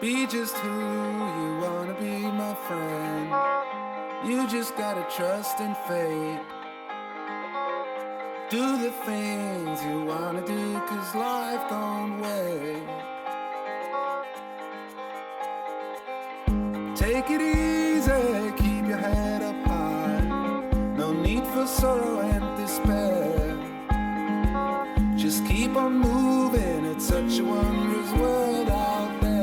Be just who you wanna be, my friend. You just gotta trust in fate. Do the things you wanna do, 'cause life don't wait. Take it easy, keep your head up high. No need for sorrow and despair. Just keep on moving, it's such a wondrous world out there.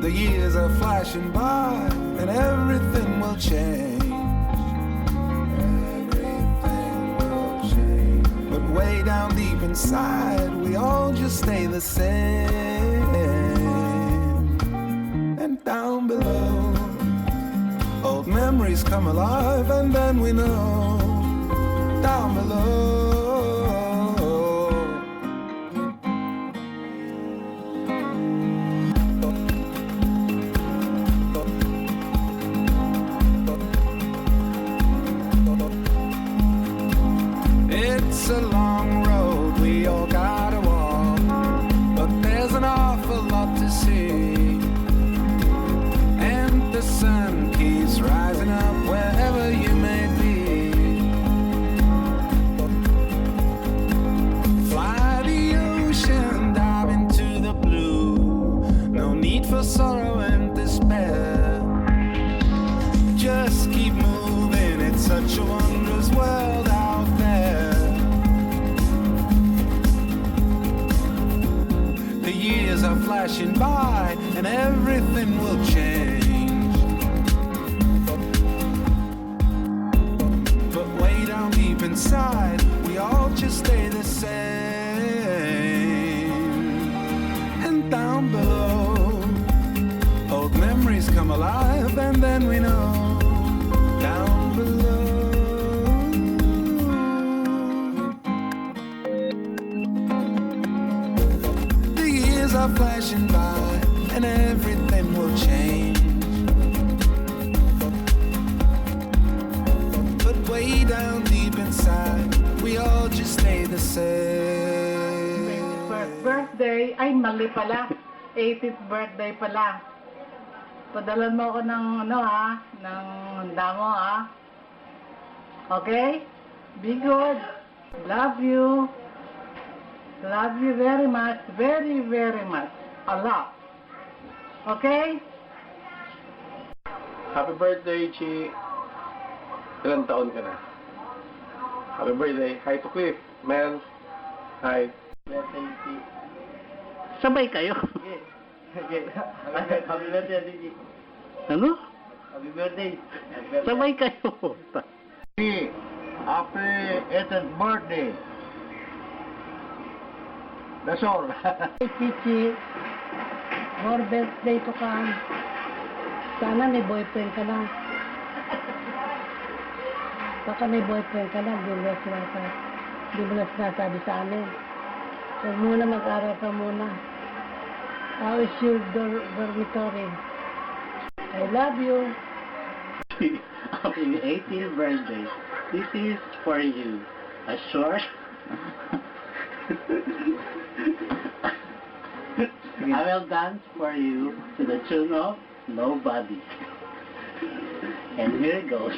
The years are flashing by and everything will change. Everything will change. But way down deep inside, we all just stay the same. And down below, old memories come alive, and then we know. Down below, it's a long road we all gotta walk, but there's an awful lot to see. And the sun keeps rising up wherever you may be. Fly the ocean, dive into the blue. No need for sorrow and despair. Just keep moving, it's such a wondrous world out there. The years are flashing by and everything will change. But way down deep inside, we all just stay the same. And down below, old memories come alive, and then we know. Down below, the years are flashing by and everything will change. But way down deep inside, we all just stay the same. First birthday, ay mali pala. 80th birthday pala. Padalan mo ako ng ano ha, ng handa mo ha. Okay? Be good. Love you. Love you very much. Very, very much. A lot. Okay? Happy birthday, Chi. Ilang taon ka na? Happy birthday. Hi to Cliff. Mel. Hi. Birthday, Chi. Sabay kayo. Okay. Happy birthday, Chi. Ano? Happy birthday. Sabay kayo. Chi, happy 80th birthday. That's all. Hey, Chichi. More birthday to come. Sana may boyfriend ka na. Baka may boyfriend ka na, di mo na sinasabi sa amin. Huwag muna mag-aral ka muna. How is your dormitory? I love you. Happy 18th birthday. This is for you. A short. I will dance for you to the tune of Nobody. And here it goes.